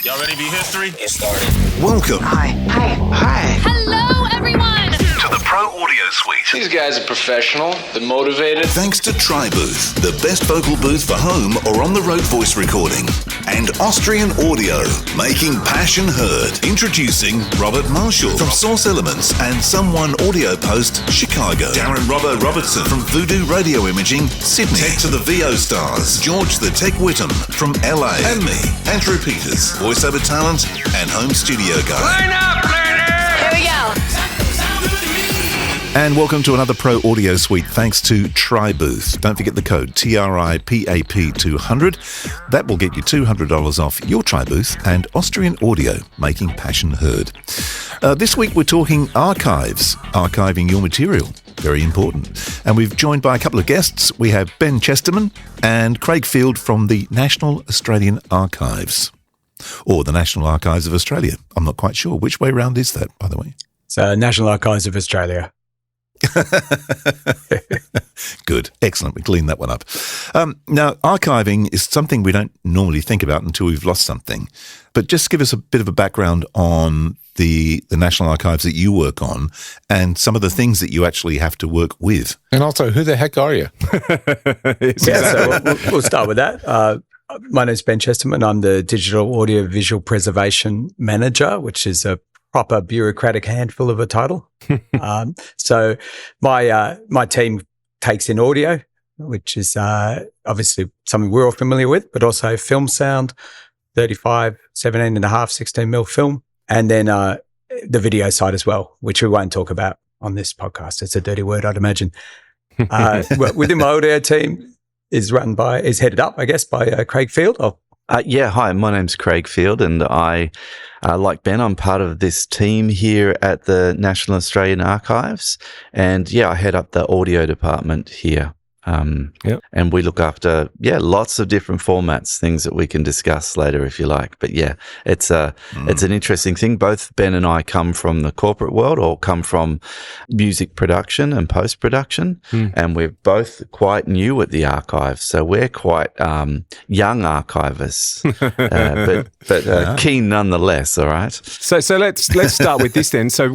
Y'all ready to be history? Get started. Welcome. Hi. Hello, everyone. To the Pro Audio Suite. These guys are professional. They're motivated. Thanks to TriBooth, the best vocal booth for home or on-the-road voice recording. And Austrian Audio, making passion heard. Introducing Robert Marshall from Source Elements and Someone Audio Post, Chicago. Darren Robbo Robertson from Voodoo Radio Imaging, Sydney. Tech to the VO Stars, George the Tech Whittam from LA. And me, Andrew Peters, voiceover talent and home studio guy. Line up, learner! Here we go. And welcome to another Pro Audio Suite thanks to TriBooth. Don't forget the code TRIPAP200. That will get you $200 off your TriBooth and Austrian Audio, making passion heard. This week we're talking archives, archiving your material. Very important. And we've joined by a couple of guests. We have Ben Chesterman and Craig Field from the National Australian Archives. Or the National Archives of Australia. I'm not quite sure. Which way round is that, by the way? So National Archives of Australia. Good. Excellent. We cleaned that one up. Now, archiving is something we don't normally think about until we've lost something. But just give us a bit of a background on the National Archives that you work on and some of the things that you actually have to work with. And also, who the heck are you? So we'll start with that. My name is Ben Chesterman. I'm the Digital Audio Visual Preservation Manager, which is a proper bureaucratic handful of a title. So my team takes in audio, which is obviously something we're all familiar with, but also film sound, 35, 17.5, 16 mil film, and then the video side as well, which we won't talk about on this podcast. It's a dirty word, I'd imagine. Within my audio team is headed up, I guess, by Craig Field. Hi, my name's Craig Field, and I, like Ben, I'm part of this team here at the National Australian Archives, and I head up the audio department here. And we look after, lots of different formats, things that we can discuss later if you like. But it's an interesting thing. Both Ben and I come from the corporate world or come from music production and post-production. And we're both quite new at the archive. So we're quite young archivists, but keen nonetheless, all right? So let's start with this then. So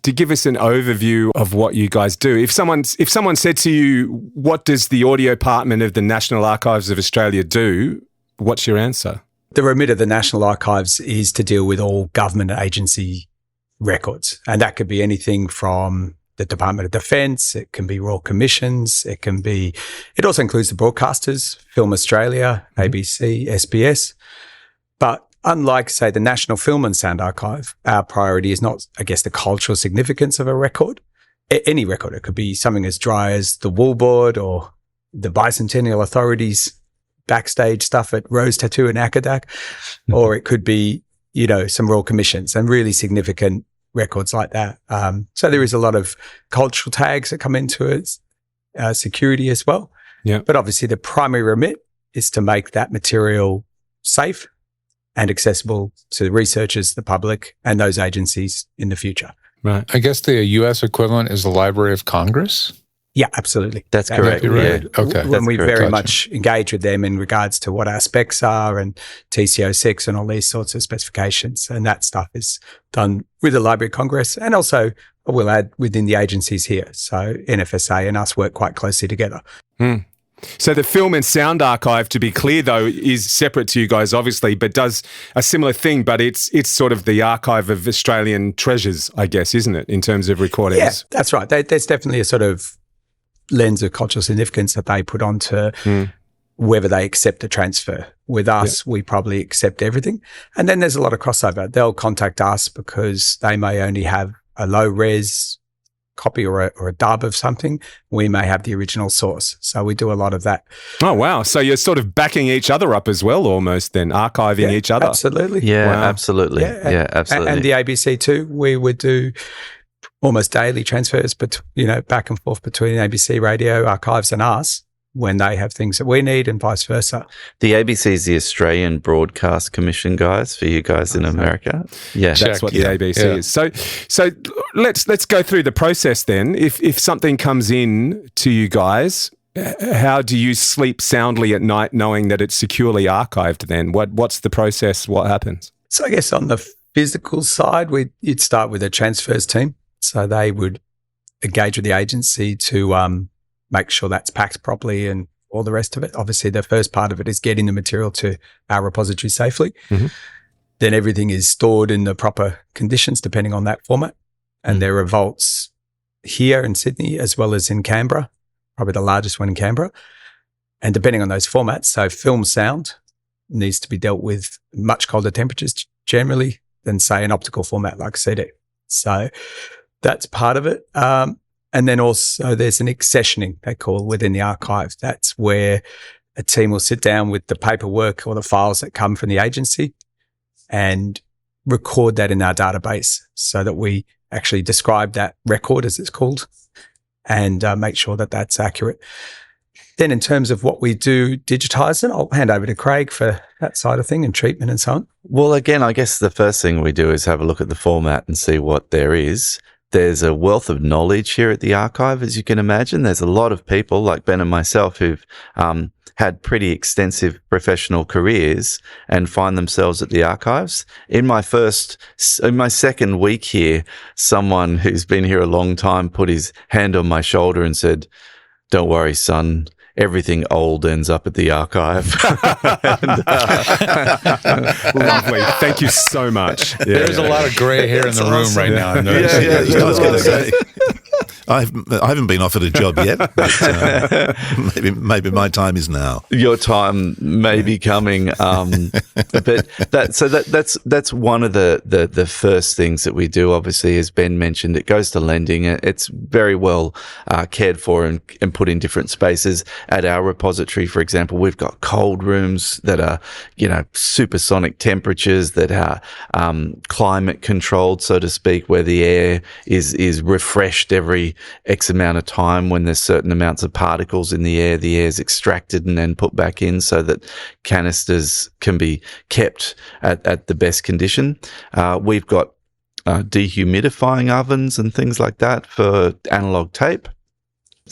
to give us an overview of what you guys do. If someone said to you, what does the audio department of the National Archives of Australia do? What's your answer? The remit of the National Archives is to deal with all government agency records. And that could be anything from the Department of Defence, it can be Royal Commissions, it also includes the broadcasters, Film Australia, ABC, SBS. But unlike, say, the National Film and Sound Archive, our priority is not, I guess, the cultural significance of a record. Any record. It could be something as dry as the Wool Board or the Bicentennial Authority's backstage stuff at Rose Tattoo in Akadak, or it could be, some Royal Commissions and really significant records like that. So there is a lot of cultural tags that come into it, security as well. Yeah. But obviously the primary remit is to make that material safe and accessible to researchers, the public, and those agencies in the future. Right. I guess the U.S. equivalent is the Library of Congress? Yeah, absolutely. That's correct. Right. Yeah. Okay. When we correct. very much engage with them in regards to what our specs are and TCO6 and all these sorts of specifications. And that stuff is done with the Library of Congress and also, I will add, within the agencies here. So NFSA and us work quite closely together. So the Film and Sound Archive, to be clear though, is separate to you guys obviously, but does a similar thing, but it's sort of the archive of Australian treasures, I guess, isn't it, in terms of recordings? Yeah, that's right. There's definitely a sort of lens of cultural significance that they put onto whether they accept a transfer. With us, we probably accept everything. And then there's a lot of crossover. They'll contact us because they may only have a low res copy or a dub of something. We may have the original source. So we do a lot of that. Oh, wow. So you're sort of backing each other up as well, almost then, archiving each other. Absolutely. Yeah, Wow. absolutely. Yeah, absolutely. And the ABC too, we would do almost daily transfers, back and forth between ABC Radio Archives and us when they have things that we need and vice versa. The ABC is the Australian Broadcast Commission, guys, for you guys in America. Yeah. That's what the ABC is. So let's go through the process then. If something comes in to you guys, how do you sleep soundly at night knowing that it's securely archived then? What's the process? What happens? So I guess on the physical side, you'd start with a transfers team. So they would engage with the agency to make sure that's packed properly and all the rest of it. Obviously, the first part of it is getting the material to our repository safely. Mm-hmm. Then everything is stored in the proper conditions, depending on that format. And there are vaults here in Sydney as well as in Canberra, probably the largest one in Canberra. And depending on those formats, so film sound needs to be dealt with much colder temperatures generally than, say, an optical format like CD. So that's part of it. And then also there's an accessioning, they call, within the archive. That's where a team will sit down with the paperwork or the files that come from the agency and record that in our database so that we actually describe that record, as it's called, and make sure that that's accurate. Then in terms of what we do digitizing, I'll hand over to Craig for that side of thing and treatment and so on. Well, again, I guess the first thing we do is have a look at the format and see what there is. There's a wealth of knowledge here at the archive, as you can imagine. There's a lot of people like Ben and myself who've had pretty extensive professional careers and find themselves at the archives. In my second week here, someone who's been here a long time put his hand on my shoulder and said, "Don't worry, son. Everything old ends up at the archive." Lovely. Thank you so much. Yeah. There's a lot of gray hair in the room right now. I was going to say, I haven't been offered a job yet, but maybe my time is now. Your time may be coming, but that's one of the first things that we do. Obviously, as Ben mentioned, it goes to lending. It's very well cared for and put in different spaces. At our repository, for example, we've got cold rooms that are, supersonic temperatures that are climate controlled, so to speak, where the air is refreshed every X amount of time. When there's certain amounts of particles in the air is extracted and then put back in so that canisters can be kept at the best condition. We've got dehumidifying ovens and things like that for analog tape.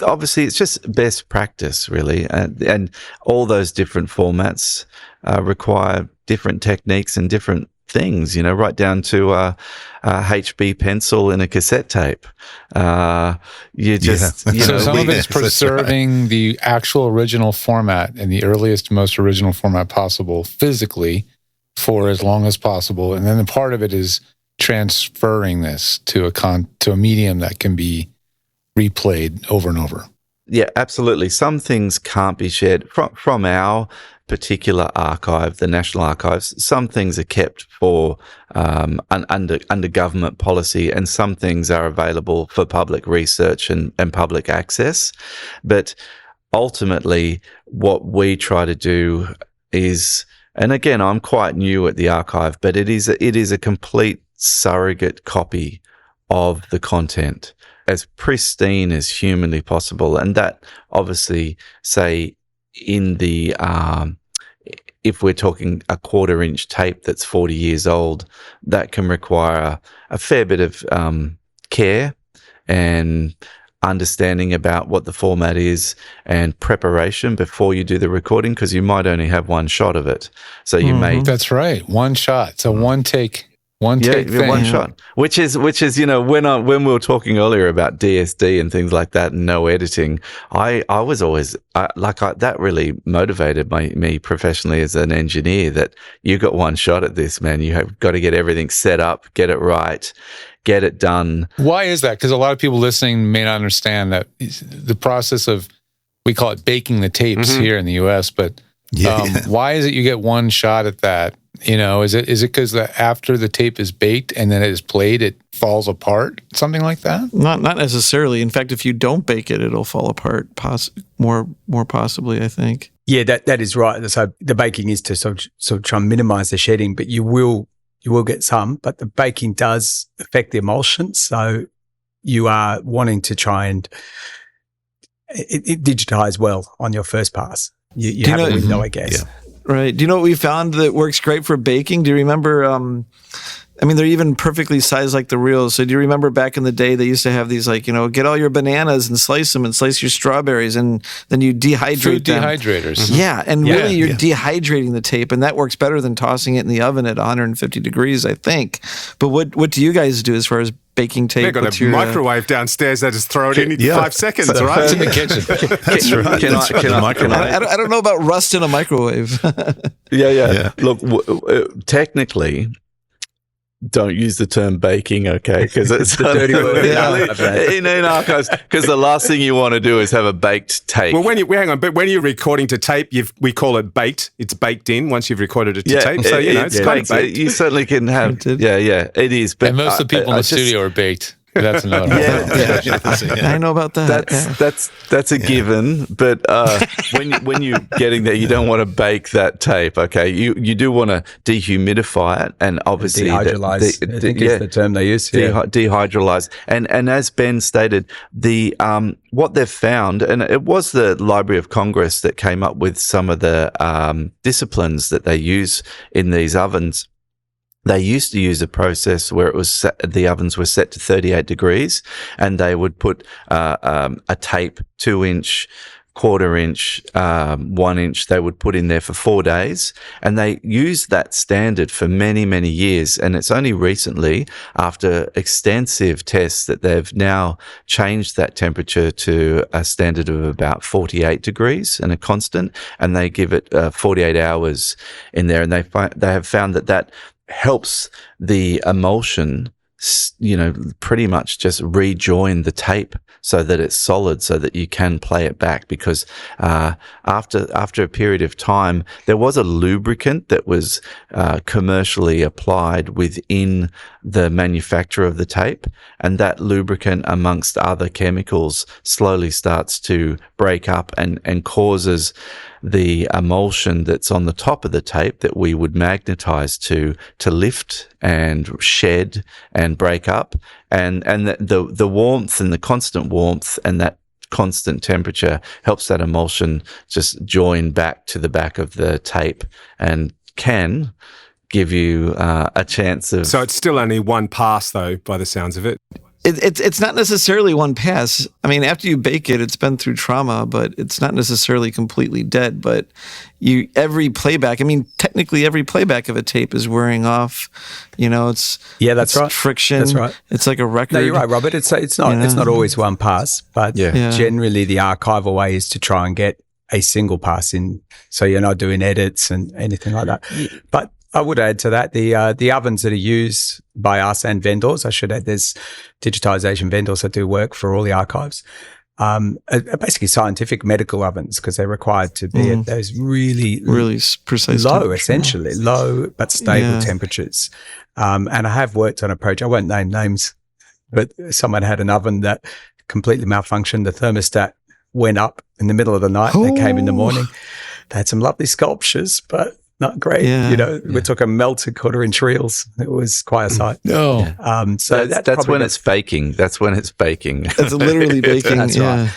Obviously, it's just best practice, really. And all those different formats require different techniques and different things, right down to a HB pencil in a cassette tape. So some of it's preserving the actual original format in the earliest, most original format possible physically for as long as possible. And then the part of it is transferring this to a medium that can be replayed over and over. Yeah, absolutely. Some things can't be shared from our particular archive, the National Archives. Some things are kept for under government policy, and some things are available for public research and public access. But ultimately, what we try to do is, and again, I'm quite new at the archive, but it is a complete surrogate copy of the content, as pristine as humanly possible. And that obviously, say, in the if we're talking a 1/4-inch tape that's 40 years old, that can require a fair bit of care and understanding about what the format is and preparation before you do the recording, because you might only have one shot of it. So you may... That's right. One shot. So one take. One shot. Which is when we were talking earlier about DSD and things like that and no editing, I was always that really motivated me professionally as an engineer, that you got one shot at this, man. You have got to get everything set up, get it right, get it done. Why is that? Because a lot of people listening may not understand that the process of, we call it baking the tapes here in the US, but why is it you get one shot at that? Is it because after the tape is baked and then it is played, it falls apart? Something like that? Not necessarily. In fact, if you don't bake it, it'll fall apart. More possibly, I think. Yeah, that is right. So the baking is to sort of try and minimize the shedding, but you will get some. But the baking does affect the emulsion, so you are wanting to try and it digitize well on your first pass. You have a window, I guess. Yeah. Right. Do you know what we found that works great for baking? Do you remember I mean, they're even perfectly sized like the reels. So do you remember back in the day, they used to have these like, get all your bananas and slice them and slice your strawberries and then you dehydrate Food them. dehydrators. Mm-hmm. Yeah. And really you're dehydrating the tape, and that works better than tossing it in the oven at 150 degrees, I think. But what do you guys do as far as baking tape? They've got a microwave downstairs. They just throw it in 5 seconds, right? It's in the kitchen. That's right. I don't know about rust in a microwave. Yeah. Look, technically, don't use the term baking, okay? Because it's the dirty word in archives. Because the last thing you want to do is have a baked tape. Well, but when you're recording to tape, we call it baked. It's baked in once you've recorded it to tape. So it's kind of baked. You certainly can have. It is. But and most of the people in the studio are baked. That's another. I know about that. That's a given. But when you're getting there, you don't want to bake that tape. Okay, you do want to dehumidify it, and obviously dehydrolyze. I think is the term they use. Dehydrolyze, and as Ben stated, the what they've found, and it was the Library of Congress that came up with some of the disciplines that they use in these ovens. They used to use a process where the ovens were set to 38 degrees, and they would put a tape, 2-inch, 1/4-inch, 1-inch. They would put in there for 4 days, and they used that standard for many, many years. And it's only recently, after extensive tests, that they've now changed that temperature to a standard of about 48 degrees and a constant, and they give it 48 hours in there. And they have found that helps the emulsion, pretty much just rejoin the tape so that it's solid, so that you can play it back. Because after a period of time, there was a lubricant that was commercially applied within the manufacture of the tape, and that lubricant, amongst other chemicals, slowly starts to break up and causes the emulsion that's on the top of the tape that we would magnetize to lift and shed and break up, and the warmth and the constant warmth and that constant temperature helps that emulsion just join back to the back of the tape and can give you a chance of. So it's still only one pass, though, by the sounds of it. It's not necessarily one pass. I mean, after you bake it, it's been through trauma, but it's not necessarily completely dead. But every playback, I mean, technically every playback of a tape is wearing off. It's right. Friction. That's right. It's like a record. No, you're right, Robert. It's not always one pass, but generally the archival way is to try and get a single pass in, so you're not doing edits and anything like that. But I would add to that the ovens that are used by us and vendors. I should add there's digitization vendors that do work for all the archives. Are basically scientific medical ovens, because they're required to be at those really precise low, essentially low but stable temperatures. And I have worked on a project. I won't name names, but someone had an oven that completely malfunctioned. The thermostat went up in the middle of the night. They came in the morning. They had some lovely sculptures, but not great. We're talking melted 1/4-inch reels. It was quite a sight. No. So that's when it's baking. That's when it's baking. It's literally baking. That's right.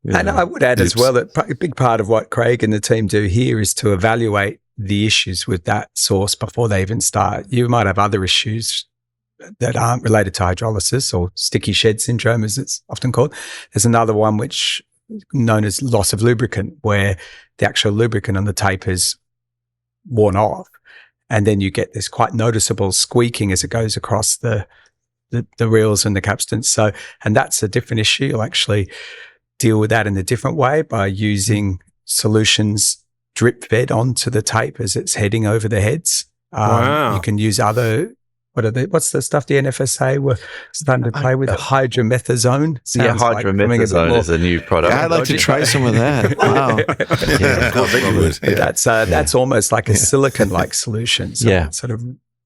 Yeah. And I would add as well that a big part of what Craig and the team do here is to evaluate the issues with that source before they even start. You might have other issues that aren't related to hydrolysis, or sticky shed syndrome, as it's often called. There's another one which known as loss of lubricant, where the actual lubricant on the tape is worn off, and then you get this quite noticeable squeaking as it goes across the reels and the capstans. So, and that's a different issue. You'll actually deal with that in a different way by using solutions drip fed onto the tape as it's heading over the heads. Wow. You can use other. What's the stuff the NFSA were starting to play with? Hydromethazone. Hydromethazone is a new product. I'd like to try some of that. Wow. That's almost like a silicon-like solution. So it sort of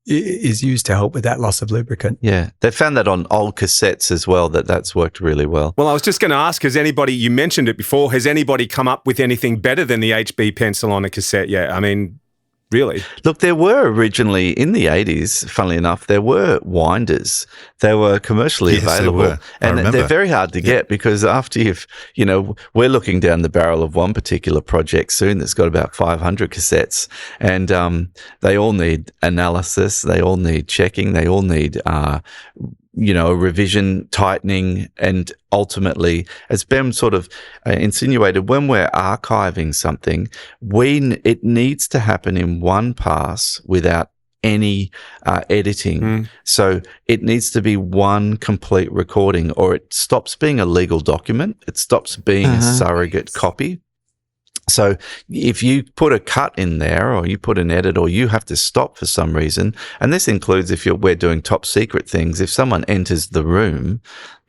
is used to help with that loss of lubricant. Yeah. They found that on old cassettes as well, that's worked really well. Well, I was just going to ask, you mentioned it before, has anybody come up with anything better than the HB pencil on a cassette yet? I mean, really. Look, there were originally, in the 80s, funnily enough, there were winders. They were commercially available. There were. And they're very hard to get because after we're looking down the barrel of one particular project soon that's got about 500 cassettes. And they all need analysis. They all need checking. They all need a revision, tightening, and ultimately, as Ben sort of insinuated, when we're archiving something, it needs to happen in one pass without any editing. So it needs to be one complete recording, or it stops being a legal document. It stops being a surrogate copy. So if you put a cut in there or you put an edit or you have to stop for some reason, and this includes if we're doing top secret things, if someone enters the room,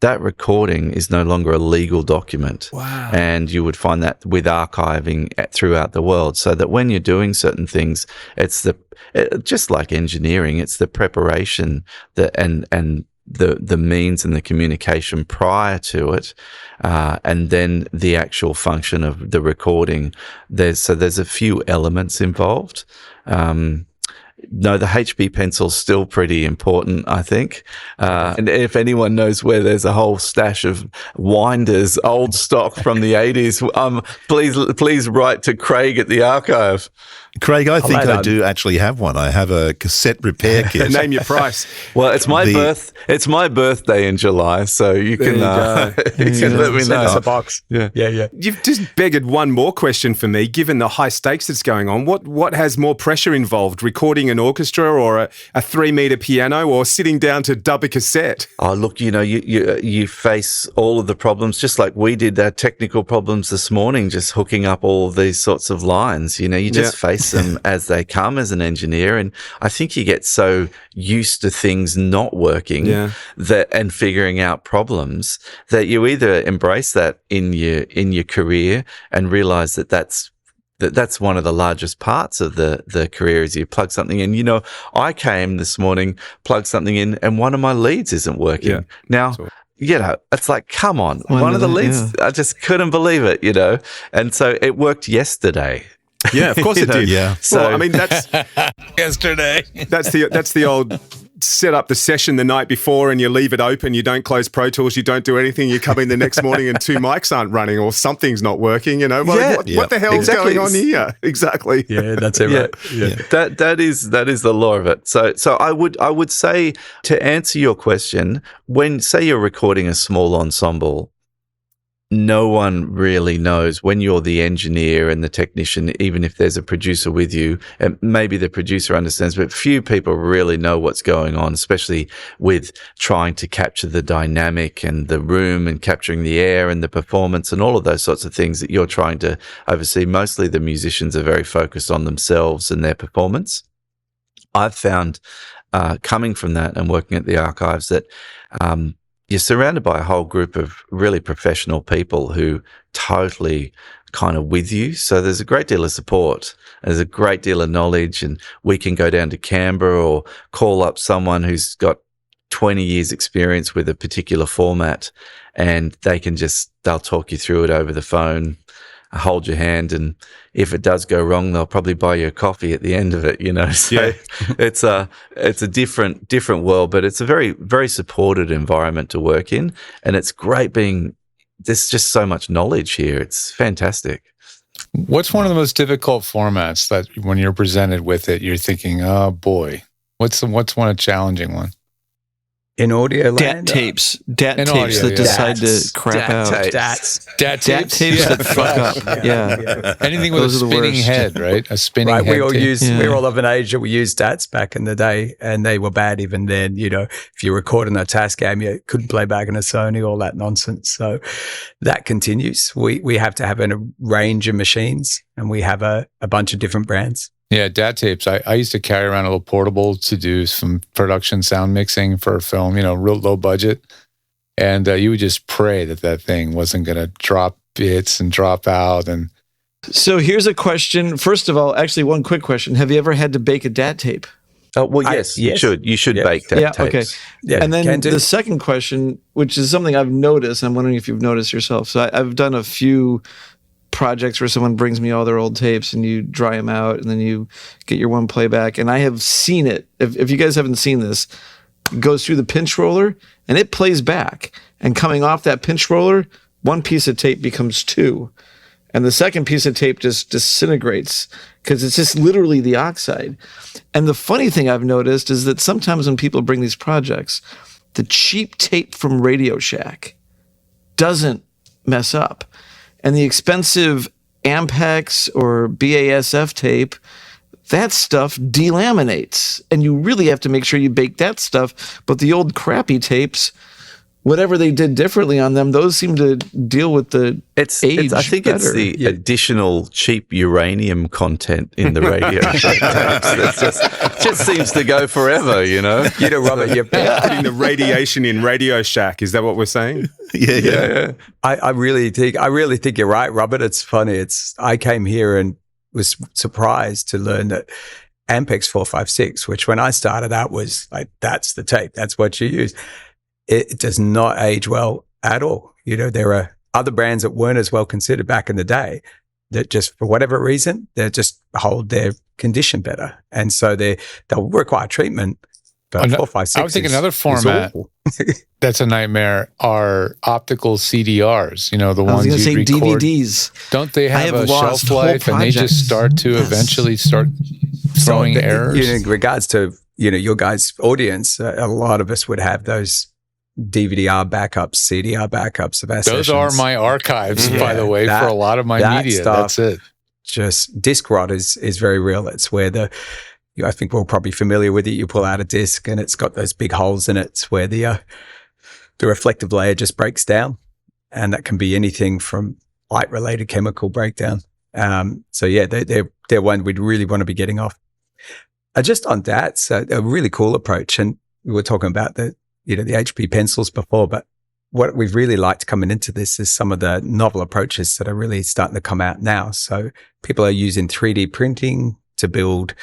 that recording is no longer a legal document. Wow. And you would find that with archiving throughout the world, so that when you're doing certain things, it's just like engineering, it's the preparation and the means and the communication prior to it, and then the actual function of the recording. There's a few elements involved. No, the HB pencil's still pretty important, I think. And if anyone knows where there's a whole stash of winders, old stock from the 80s, please write to Craig at the archive. Craig, I think I do actually have one. I have a cassette repair kit. Name your price. Well, it's my birthday in July, so you can let me know. Send us a box. Yeah. You've just begged one more question for me. Given the high stakes that's going on, what has more pressure involved? Recording an orchestra or a 3-meter piano, or sitting down to dub a cassette? Oh, look, you face all of the problems, just like we did our technical problems this morning, just hooking up all of these sorts of lines. You just face them as they come as an engineer. And I think you get so used to things not working and figuring out problems that you either embrace that in your career and realize that's one of the largest parts of the career, is you plug something in. I came this morning, plugged something in, and one of my leads isn't working. Yeah. Now, it's like, come on. One of the leads, I just couldn't believe it, And so it worked yesterday. Yeah, of course it did. Yeah. So, that's Yesterday. That's the old set up the session the night before and you leave it open. You don't close Pro Tools. You don't do anything. You come in the next morning and 2 mics aren't running or something's not working. What the hell's going on here? Exactly. Yeah, that's it. Right. Yeah. That is the law of it. So I would say, to answer your question, when say you're recording a small ensemble, no one really knows. When you're the engineer and the technician, even if there's a producer with you, and maybe the producer understands, but few people really know what's going on, especially with trying to capture the dynamic and the room and capturing the air and the performance and all of those sorts of things that you're trying to oversee. Mostly the musicians are very focused on themselves and their performance. I've found, coming from that and working at the archives, that you're surrounded by a whole group of really professional people who totally kind of with you. So there's a great deal of support. There's a great deal of knowledge, and we can go down to Canberra or call up someone who's got 20 years experience with a particular format, and they'll talk you through it over the phone, hold your hand, and if it does go wrong, they'll probably buy you a coffee at the end of it, So it's a different world, but it's a very, very supported environment to work in, and it's great there's just so much knowledge here. It's fantastic. What's one of the most difficult formats that when you're presented with it, you're thinking, oh boy, what's one challenging one? In audio DAT land? tapes In tapes audio, that decide to crap out. DAT tapes that fuck up. Yeah. Anything with Those a are the spinning worst. head, right? A spinning Right, head. we're all of an age that we used DATs back in the day, and they were bad even then. If you recorded a Tascam, you couldn't play back in a Sony, all that nonsense. So that continues. We have to have a range of machines, and we have a bunch of different brands. Yeah, DAT tapes. I used to carry around a little portable to do some production sound mixing for a film, real low budget. And you would just pray that thing wasn't going to drop bits and drop out. And So here's a question. First of all, actually, one quick question. Have you ever had to bake a DAT tape? Well, yes, you should. You should bake DAT tapes. Okay. Yeah, and then the second question, which is something I've noticed, I'm wondering if you've noticed yourself. So I've done a few projects where someone brings me all their old tapes and you dry them out and then you get your one playback. And I have seen it. If you guys haven't seen this, it goes through the pinch roller and it plays back. And coming off that pinch roller, one piece of tape becomes two. And the second piece of tape just disintegrates because it's just literally the oxide. And the funny thing I've noticed is that sometimes when people bring these projects, the cheap tape from Radio Shack doesn't mess up. And the expensive Ampex or BASF tape, that stuff delaminates. And you really have to make sure you bake that stuff. But the old crappy tapes, whatever they did differently on them, those seem to deal with the age I think better. it's the additional cheap uranium content in the Radio Shack tapes that just seems to go forever, you know? Robert, you're putting the radiation in Radio Shack. Is that what we're saying? Yeah. I really think you're right, Robert. It's funny. I came here and was surprised to learn that Ampex 456, which when I started out was like, that's the tape. That's what you use. It does not age well at all. There are other brands that weren't as well considered back in the day that just, for whatever reason, they just hold their condition better. And so they'll require treatment. But 456 I would think another format that's a nightmare are optical CDRs. The ones you say record. DVDs. Don't they have a shelf life and they just start to eventually start throwing errors? In regards to your guys' audience, a lot of us would have those DVD-R backups, CD-R backups of our Those sessions. are my archives, by the way, for a lot of my media. Stuff, that's it. Just disc rot is very real. It's where I think we're probably familiar with it. You pull out a disc and it's got those big holes in it. It's where the reflective layer just breaks down, and that can be anything from light-related chemical breakdown. They're one we'd really want to be getting off. Just on that, so a really cool approach, and we were talking about the HP pencils before, but what we've really liked coming into this is some of the novel approaches that are really starting to come out now. So people are using 3D printing to build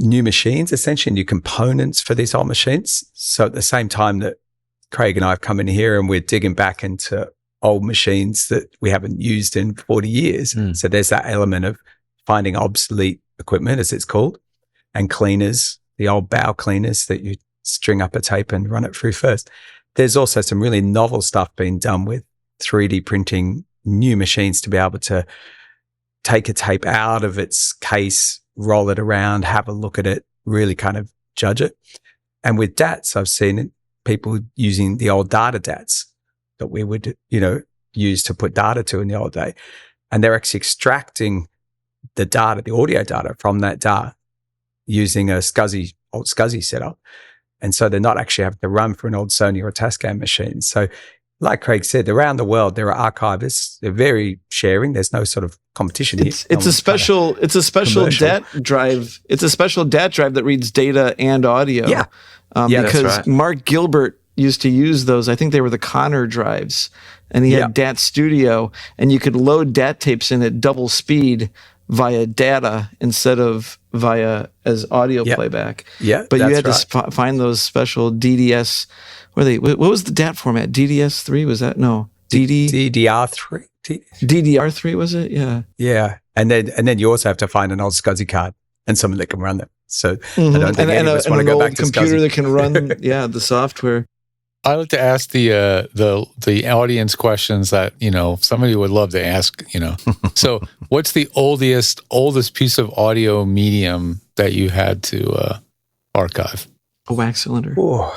new machines, essentially new components for these old machines. So at the same time that Craig and I have come in here and we're digging back into old machines that we haven't used in 40 years. So there's that element of finding obsolete equipment, as it's called, and cleaners, the old bow cleaners that you string up a tape and run it through first. There's also some really novel stuff being done with 3D printing new machines to be able to take a tape out of its case, roll it around, have a look at it, really kind of judge it. And with DATs, I've seen people using the old data DATs that we would, use to put data to in the old day. And they're actually extracting the data, the audio data from that data using a old SCSI setup. And so they're not actually having to run for an old Sony or a Tascam machine. So like Craig said, around the world, there are archivists. They're very sharing. There's no sort of competition here. It's a special DAT drive. It's a special DAT drive that reads data and audio. Yeah. Because that's right. Mark Gilbert used to use those. I think they were the Connor drives. And he had DAT Studio. And you could load DAT tapes in at double speed via data instead of via as audio playback. Yeah, but you had to find those special DDS. What was the DAT format? DDS3 was that? No, DDR3. DDR3 was it? Yeah. Yeah, and then you also have to find an old SCSI card and someone that can run them. So I don't think any of us want to go back to computer SCSI. that can run the software. I like to ask the audience questions that, somebody would love to ask, So what's the oldest piece of audio medium that you had to archive? A wax cylinder. Oh,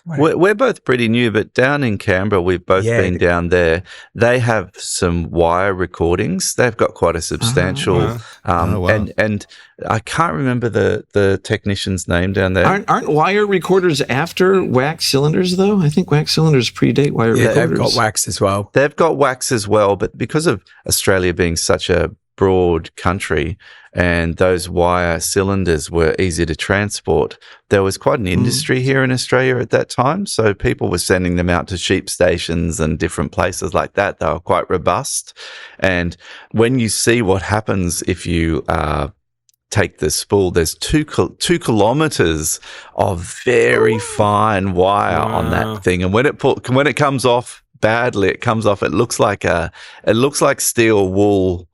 We're both pretty new, but down in Canberra, we've both been down there. They have some wire recordings. They've got quite a substantial, and I can't remember the technician's name down there. Aren't wire recorders after wax cylinders though? I think wax cylinders predate wire recorders. They've got wax as well. They've got wax as well, but because of Australia being such a broad country and those wire cylinders were easy to transport, there was quite an industry here in Australia at that time. So people were sending them out to sheep stations and different places like that. They were quite robust. And when you see what happens if you take the spool, there's 2 kilometers of very fine wire on that thing. And when it comes off, badly it comes off. It looks like steel wool.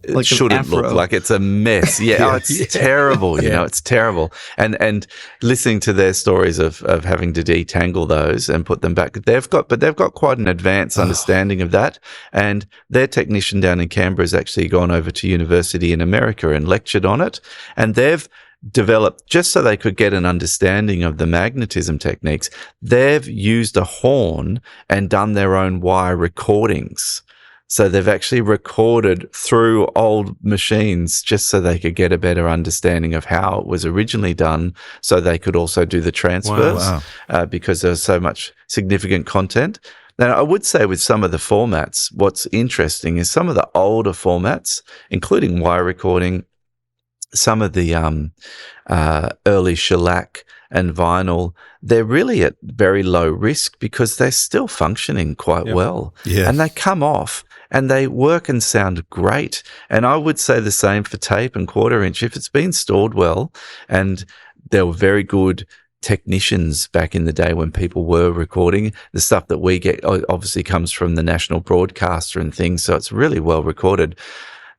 It Like an shouldn't look afro. like. It's a mess. Yeah, it's terrible. You know, it's terrible. And listening to their stories of having to detangle those and put them back, they've got quite an advanced understanding of that. And their technician down in Canberra has actually gone over to university in America and lectured on it. And they've developed, just so they could get an understanding of the magnetism techniques, they've used a horn and done their own wire recordings. So they've actually recorded through old machines just so they could get a better understanding of how it was originally done, so they could also do the transfers because there's so much significant content. Now, I would say with some of the formats, what's interesting is some of the older formats, including wire recording, some of the early shellac and vinyl, they're really at very low risk because they're still functioning quite well. Yeah. And they come off and they work and sound great. And I would say the same for tape and quarter inch. If it's been stored well, and there were very good technicians back in the day when people were recording, the stuff that we get obviously comes from the national broadcaster and things. So it's really well recorded.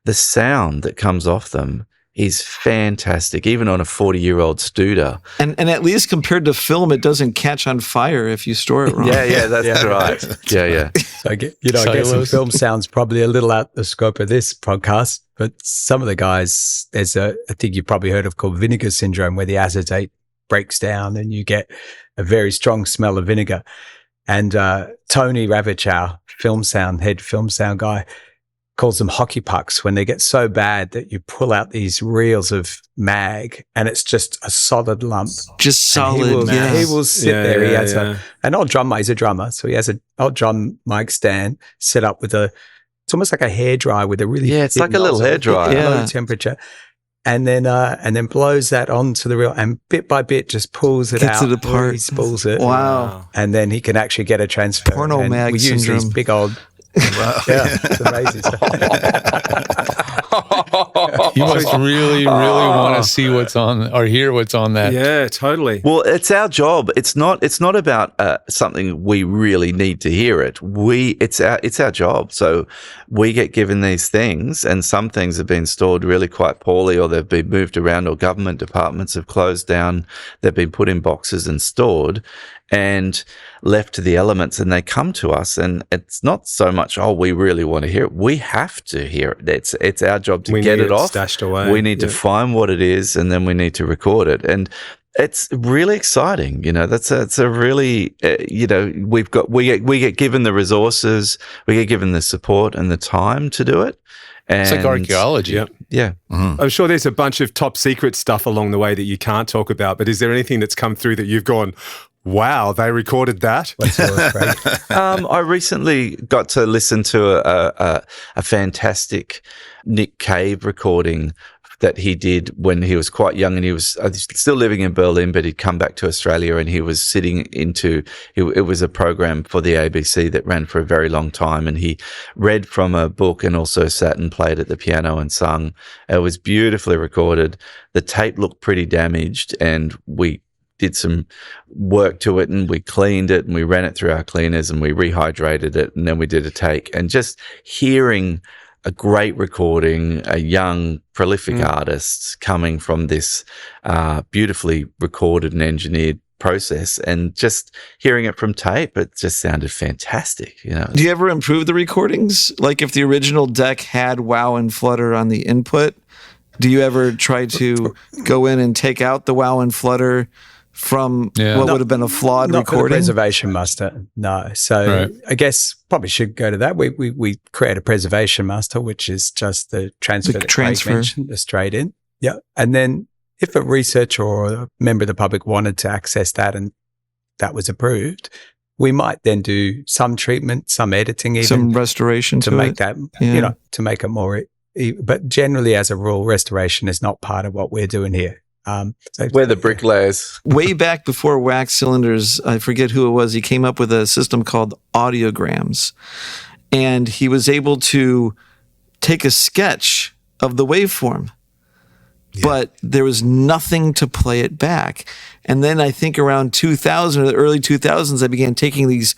The sound that comes off them is fantastic, even on a 40-year-old Studer. And at least compared to film, it doesn't catch on fire if you store it wrong. Yeah, that's right. Yeah. So I guess some film sounds probably a little out the scope of this podcast, but some of the guys, there's I think you've probably heard of called vinegar syndrome, where the acetate breaks down and you get a very strong smell of vinegar. And Tony Ravitchow, head film sound guy, calls them hockey pucks when they get so bad that you pull out these reels of mag and it's just a solid lump. Just solid. He will sit there. He has an old drum. He's a drummer, so he has an old drum mic stand set up with it's almost like a hairdryer with a really it's like a little hairdryer, low temperature, and then blows that onto the reel and bit by bit just pulls it Gets out. it apart. He spools it. Wow. And then he can actually get a transfer. Porno and mag we use syndrome. these big old. Wow. Yeah, it's amazing. You must really want to see what's on or hear what's on that. Yeah, totally. Well, it's our job. It's not about something we really need to hear it. It's our job. So we get given these things, and some things have been stored really quite poorly, or they've been moved around, or government departments have closed down. They've been put in boxes and stored and left to the elements, and they come to us, and it's not so much, we really want to hear it. We have to hear it. It's our job to get it off. Stashed away. We need to find what it is, and then we need to record it. And it's really exciting. It's a really, we get given the resources, we get given the support and the time to do it. And it's like archaeology. Yeah. Mm-hmm. I'm sure there's a bunch of top secret stuff along the way that you can't talk about, but is there anything that's come through that you've gone, wow, they recorded that? I recently got to listen to a fantastic Nick Cave recording that he did when he was quite young, and he was still living in Berlin, but he'd come back to Australia, and he was it was a program for the ABC that ran for a very long time, and he read from a book and also sat and played at the piano and sung. It was beautifully recorded. The tape looked pretty damaged, and we did some work to it, and we cleaned it, and we ran it through our cleaners, and we rehydrated it, and then we did a take. And just hearing a great recording, a young, prolific artist coming from this beautifully recorded and engineered process, and just hearing it from tape, it just sounded fantastic. Do you ever improve the recordings? Like if the original deck had wow and flutter on the input, do you ever try to go in and take out the wow and flutter from what would have been a flawed not recording? For the preservation master, no. So I guess probably should go to that. We create a preservation master, which is just the transfer that Craig mentioned, the straight in. Yeah. And then if a researcher or a member of the public wanted to access that and that was approved, we might then do some treatment, some editing, even some restoration to make that, to make it more. But generally, as a rule, restoration is not part of what we're doing here. So we're the bricklayers. Way back before wax cylinders, I forget who it was, he came up with a system called audiograms. And he was able to take a sketch of the waveform, but there was nothing to play it back. And then I think around 2000 or the early 2000s, I began taking these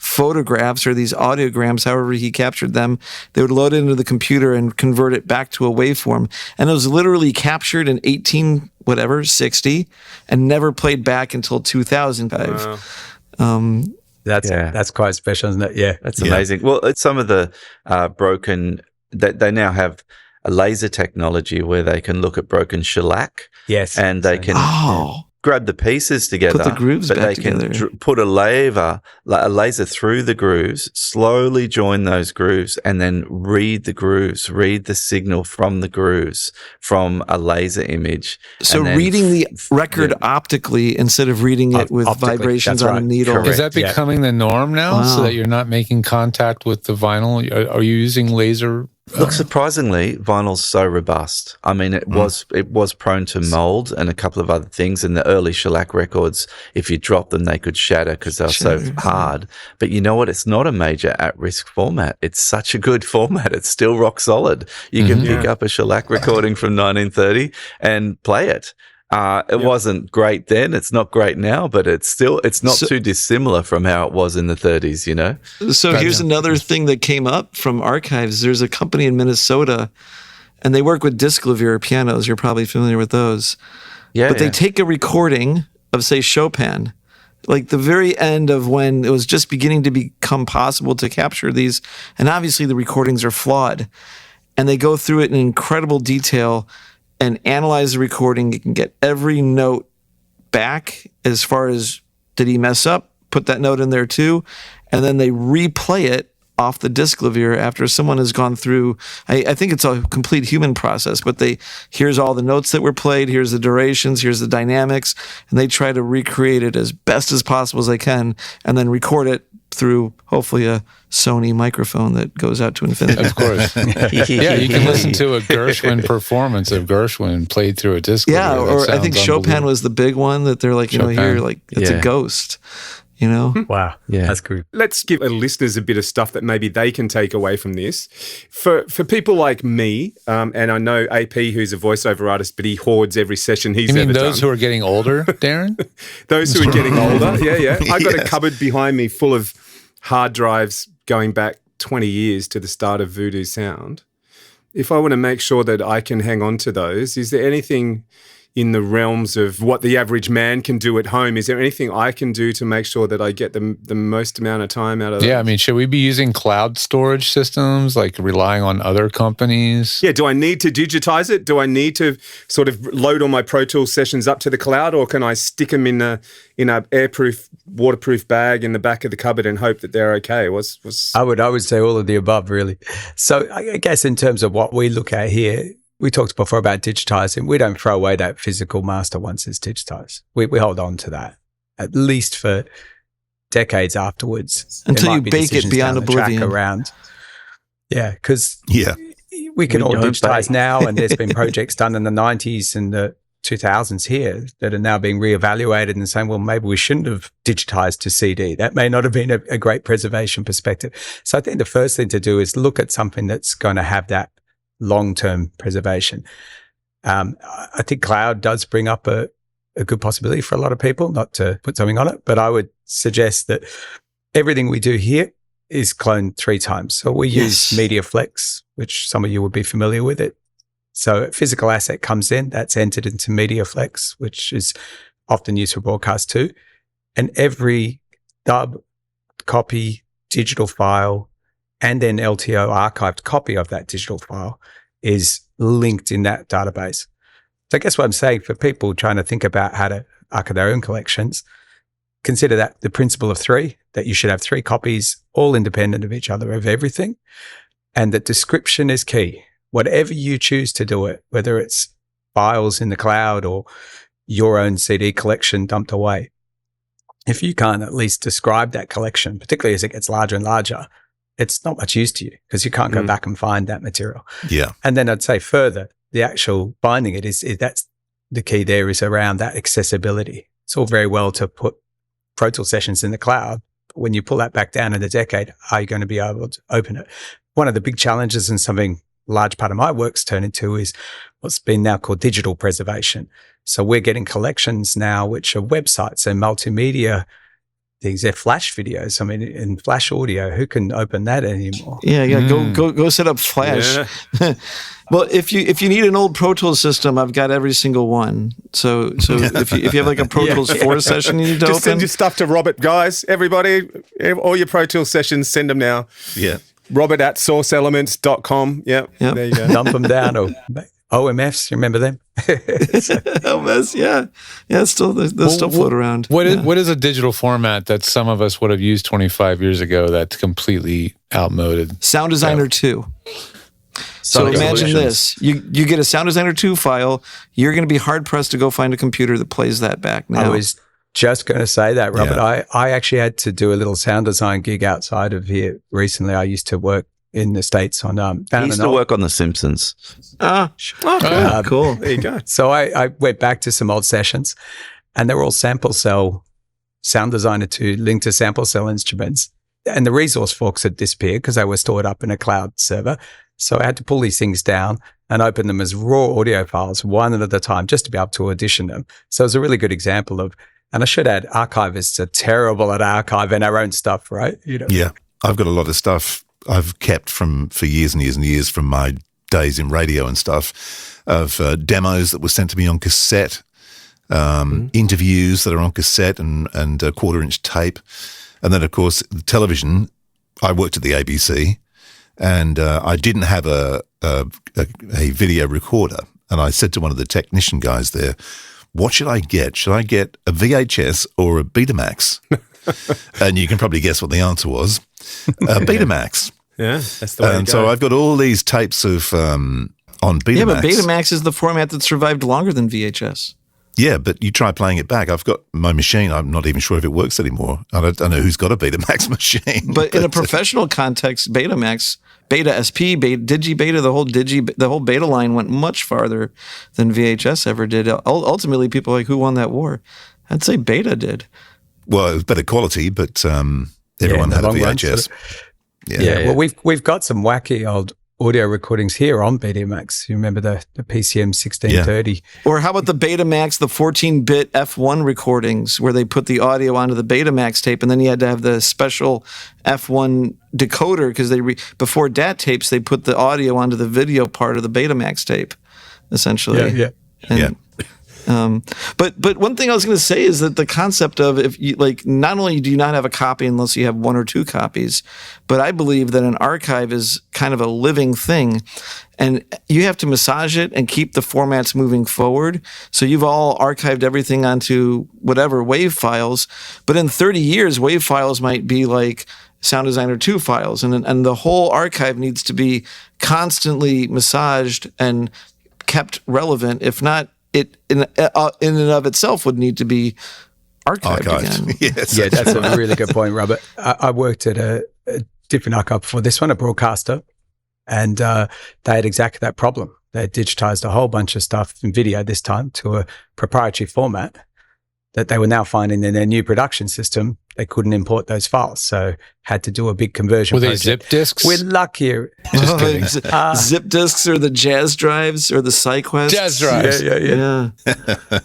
photographs or these audiograms, however he captured them. They would load it into the computer and convert it back to a waveform. And it was literally captured in 60 and never played back until 2005. Wow. That's quite special, isn't it? Yeah. That's amazing. Well, it's some of the broken, they now have a laser technology where they can look at broken shellac. Yes. And they can grab the pieces together. Put the grooves back together. Can put a laser through the grooves, slowly join those grooves, and then read the signal from the grooves from a laser image. So reading the record optically instead of reading it with vibrations on a needle. Correct. Is that becoming the norm now, so that you're not making contact with the vinyl? Are you using laser? Look, surprisingly, vinyl's so robust. I mean, it was prone to mold and a couple of other things. In the early shellac records, if you dropped them, they could shatter because they were so hard. But you know what? It's not a major at-risk format. It's such a good format. It's still rock solid. You can pick up a shellac recording from 1930 and play it. It wasn't great then. It's not great now, but it's not too dissimilar from how it was in the 30s, you know? So here's another thing that came up from archives. There's a company in Minnesota, and they work with Disclavier pianos. You're probably familiar with those. Yeah. But they take a recording of, say, Chopin, like the very end of when it was just beginning to become possible to capture these. And obviously the recordings are flawed. And they go through it in incredible detail and analyze the recording. You can get every note back as far as, did he mess up? Put that note in there too. And then they replay it off the Disclavier after someone has gone through, I think it's a complete human process, but here's all the notes that were played, here's the durations, here's the dynamics, and they try to recreate it as best as possible as they can, and then record it through hopefully a Sony microphone that goes out to infinity. Of course. Yeah, you can listen to a Gershwin performance of Gershwin played through a disc. Yeah, or I think Chopin was the big one that they're like, here, like, it's a ghost. You know? Wow. Yeah. That's cool. Let's give our listeners a bit of stuff that maybe they can take away from this. For people like me, and I know AP, who's a voiceover artist, but he hoards every session he's ever done. You mean those who are getting older, Darren? Those who are getting older, yeah. I got a cupboard behind me full of hard drives going back 20 years to the start of Voodoo Sound. If I want to make sure that I can hang on to those, is there anything in the realms of what the average man can do at home? Is there anything I can do to make sure that I get the most amount of time out of that? Yeah, I mean, should we be using cloud storage systems, like relying on other companies? Yeah, do I need to digitize it? Do I need to sort of load all my Pro Tools sessions up to the cloud, or can I stick them in a airproof, waterproof bag in the back of the cupboard and hope that they're okay? I would say all of the above, really. So I guess in terms of what we look at here, we talked before about digitizing. We don't throw away that physical master once it's digitized. We hold on to that, at least for decades afterwards. Until you bake it beyond oblivion. Yeah, because we can all digitize now, and there's been projects done in the 90s and the 2000s here that are now being reevaluated and saying, well, maybe we shouldn't have digitized to CD. That may not have been a great preservation perspective. So I think the first thing to do is look at something that's going to have that long-term preservation. I think cloud does bring up a good possibility for a lot of people, not to put something on it, but I would suggest that everything we do here is cloned 3 times. So we use MediaFlex, which some of you would be familiar with it. So a physical asset comes in, that's entered into MediaFlex, which is often used for broadcast too. And every dub, copy, digital file, and then LTO archived copy of that digital file is linked in that database. So I guess what I'm saying for people trying to think about how to archive their own collections, consider that the principle of 3, that you should have 3 copies, all independent of each other, of everything, and that description is key. Whatever you choose to do it, whether it's files in the cloud or your own CD collection dumped away, if you can't at least describe that collection, particularly as it gets larger and larger, it's not much use to you because you can't go back and find that material. Yeah. And then I'd say further, the actual binding it is that's the key there, is around that accessibility. It's all very well to put Pro Tools sessions in the cloud, but when you pull that back down in a decade, are you going to be able to open it? One of the big challenges, and something a large part of my work's turned into, is what's been now called digital preservation. So we're getting collections now which are websites and multimedia things. They're Flash videos. I mean, in Flash audio, who can open that anymore? Yeah. Go set up Flash. Yeah. Well, if you need an old Pro Tools system, I've got every single one. So if you have like a Pro Tools 4 session you need to just open, send your stuff to Robert, guys. Everybody, all your Pro Tools sessions, send them now. Yeah. Robert at sourceelements.com. Yep. There you go. Dump them down. Or OMFs, you remember them? OMS, yeah. Still, those still float around. What is a digital format that some of us would have used 25 years ago that's completely outmoded? Sound Designer 2. So imagine this: you get a Sound Designer 2 file. You're going to be hard pressed to go find a computer that plays that back now. I was just going to say that, Robert. Yeah. I actually had to do a little sound design gig outside of here recently. I used to work in the States on I used to work on The Simpsons. Cool. There you go. So I went back to some old sessions, and they were all sample cell Sound Designer 2 linked to sample cell instruments. And the resource forks had disappeared because they were stored up in a cloud server. So I had to pull these things down and open them as raw audio files, one at a time, just to be able to audition them. So it was a really good example of, and I should add, archivists are terrible at archiving our own stuff, right? Yeah. I've got a lot of stuff I've kept for years and years and years from my days in radio and stuff of demos that were sent to me on cassette, interviews that are on cassette and a quarter-inch tape. And then, of course, the television, I worked at the ABC, and I didn't have a video recorder. And I said to one of the technician guys there, what should I get? Should I get a VHS or a Betamax? And you can probably guess what the answer was. Betamax. Yeah, that's the way And so I've got all these tapes of on Betamax. Yeah, but Betamax is the format that survived longer than VHS. Yeah, but you try playing it back. I've got my machine. I'm not even sure if it works anymore. I don't know who's got a Betamax machine. But in a professional context, Betamax, Beta SP, Digibeta, the whole Beta line went much farther than VHS ever did. Ultimately, people are like, who won that war? I'd say Beta did. Well, it was better quality, but everyone had a VHS. Well, we've got some wacky old audio recordings here on Betamax. You remember the PCM 1630? Yeah. Or how about the Betamax, the 14-bit F1 recordings where they put the audio onto the Betamax tape, and then you had to have the special F1 decoder because before DAT tapes, they put the audio onto the video part of the Betamax tape, essentially. Yeah. But one thing I was going to say is that the concept of if you not only do you not have a copy unless you have one or two copies, but I believe that an archive is kind of a living thing, and you have to massage it and keep the formats moving forward. So you've all archived everything onto whatever WAV files, but in 30 years, WAV files might be like Sound Designer 2 files, and the whole archive needs to be constantly massaged and kept relevant. If not, it in and of itself would need to be archived again. Yes, yeah, that's a really good point, Robert. I worked at a different archive before this one, a broadcaster, and they had exactly that problem. They had digitized a whole bunch of stuff in video this time to a proprietary format that they were now finding in their new production system. They couldn't import those files, so had to do a big conversion Were they project. zip disks? We're luckier. Just kidding. Zip disks or the Jazz drives or the SideQuest. Jazz drives. Yeah.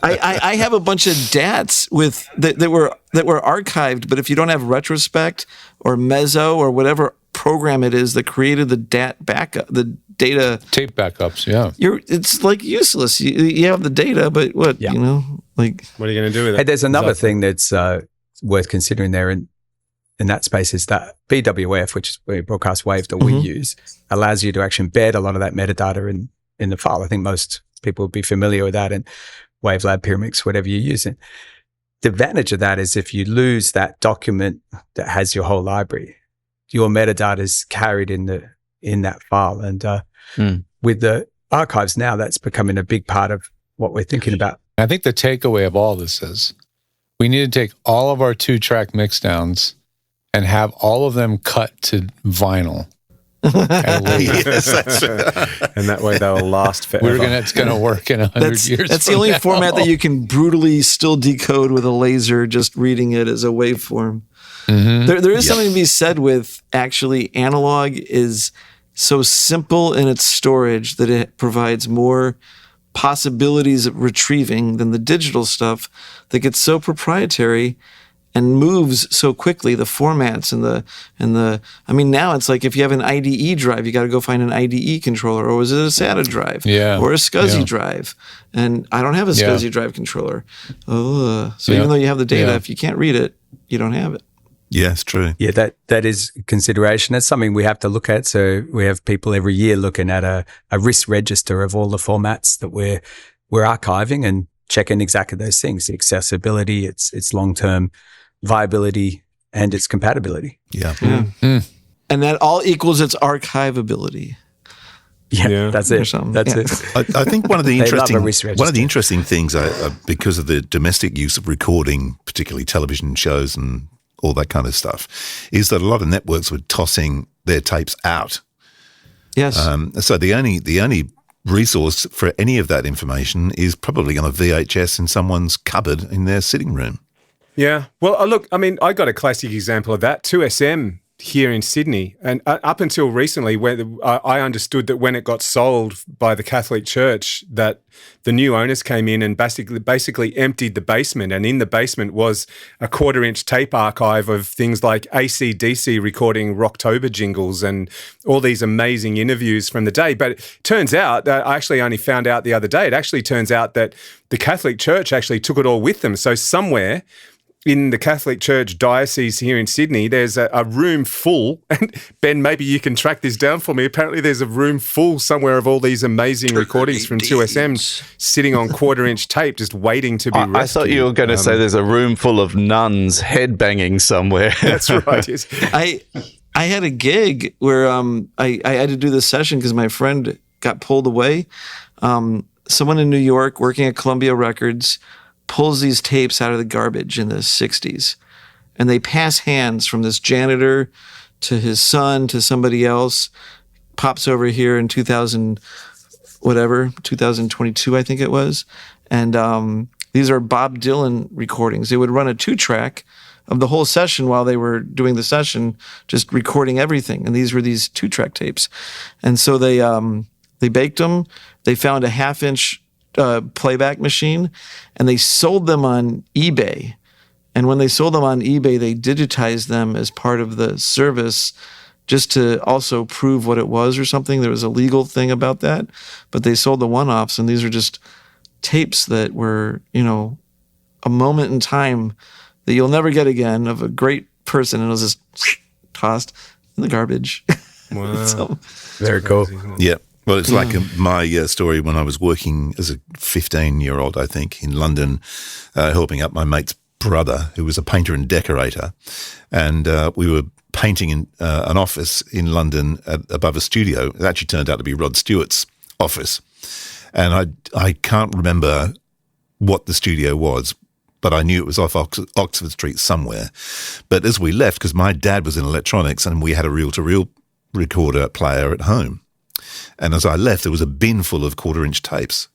I have a bunch of DATs that were archived, but if you don't have retrospect or Mezzo or whatever program it is that created the DAT backup, the data tape backups, it's like useless. You have the data, but what what are you going to do with it? Hey, there's another thing that's worth considering there in that space is that BWF, which is broadcast wave that we use, allows you to actually embed a lot of that metadata in the file. I think most people would be familiar with that in Wavelab, Pyramix, whatever you're using. The advantage of that is if you lose that document that has your whole library, your metadata is carried in that file. And with the archives now, that's becoming a big part of what we're thinking about. I think the takeaway of all this is we need to take all of our 2-track mixdowns and have all of them cut to vinyl. Yes, that's and that way they'll last forever. It's going to work in 100 years. That's the only format that you can brutally still decode with a laser, just reading it as a waveform. Mm-hmm. There is something to be said with actually analog is so simple in its storage that it provides more possibilities of retrieving than the digital stuff that gets so proprietary. and moves so quickly, the formats and the I mean, now it's like if you have an IDE drive, you got to go find an IDE controller, or is it a SATA drive, or a SCSI drive? And I don't have a SCSI drive controller. So even though you have the data, if you can't read it, you don't have it. Yeah, it's true. Yeah, that is a consideration. That's something we have to look at. So we have people every year looking at a risk register of all the formats that we're archiving and checking exactly those things: the accessibility, its long-term viability, and its compatibility. Yeah. And that all equals its archivability. Yeah, that's it. That's it. I think one of the interesting things, because of the domestic use of recording, particularly television shows and all that kind of stuff, is that a lot of networks were tossing their tapes out. Yes. So the only resource for any of that information is probably on a VHS in someone's cupboard in their sitting room. Yeah. Well, look, I mean, I got a classic example of that. 2SM here in Sydney, and up until recently, where I understood that when it got sold by the Catholic Church, that the new owners came in and basically emptied the basement, and in the basement was a 1/4-inch tape archive of things like AC/DC recording Rocktober jingles and all these amazing interviews from the day. But it turns out, I actually only found out the other day, it actually turns out that the Catholic Church actually took it all with them. So somewhere in the Catholic Church diocese here in Sydney, there's a room full, and Ben, maybe you can track this down for me. Apparently there's a room full somewhere of all these amazing recordings from 2SM sitting on 1/4-inch tape, just waiting to be rescued. I thought you were going to say there's a room full of nuns headbanging somewhere. That's right. Yes. I had a gig where I had to do this session because my friend got pulled away. Someone in New York working at Columbia Records pulls these tapes out of the garbage in the 60s, and they pass hands from this janitor to his son to somebody else. Pops over here in 2022, I think it was. And these are Bob Dylan recordings. They would run a 2-track of the whole session while they were doing the session, just recording everything. And these were these 2-track tapes. And so they baked them. They found a 1/2-inch playback machine, and they sold them on eBay. And when they sold them on eBay, they digitized them as part of the service just to also prove what it was or something. There was a legal thing about that, but they sold the one-offs, and these are just tapes that were, a moment in time that you'll never get again of a great person, and it was just tossed in the garbage. Wow. So, very cool. Yeah. Well, it's like my story when I was working as a 15-year-old, I think, in London, helping up my mate's brother, who was a painter and decorator. And we were painting in an office in London above a studio. It actually turned out to be Rod Stewart's office. And I can't remember what the studio was, but I knew it was off Oxford Street somewhere. But as we left, because my dad was in electronics and we had a reel-to-reel recorder player at home, and as I left, there was a bin full of 1/4-inch tapes.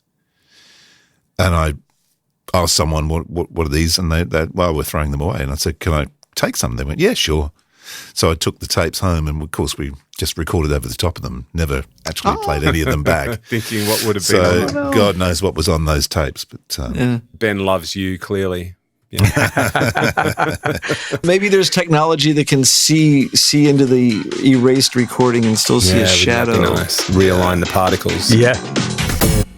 And I asked someone, what are these? And they we're throwing them away. And I said, can I take some? They went, yeah, sure. So I took the tapes home, and of course we just recorded over the top of them, never actually played any of them back. Thinking what would have been. So God knows what was on those tapes. But Ben loves you, clearly. Yeah. maybe there's technology that can see into the erased recording and still see a shadow. That'd be nice. Realign the particles. Yeah.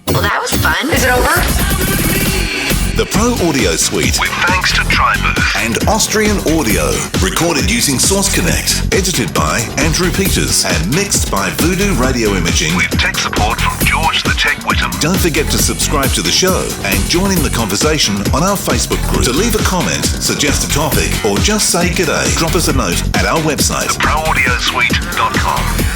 Well, that was fun. Is it over? The Pro Audio Suite, with thanks to Tribooth and Austrian Audio. Recorded using Source Connect. Edited by Andrew Peters and mixed by Voodoo Radio Imaging with tech support from George the Tech Whittam. Don't forget to subscribe to the show and join in the conversation on our Facebook group. To leave a comment, suggest a topic, or just say g'day, drop us a note at our website, theproaudiosuite.com.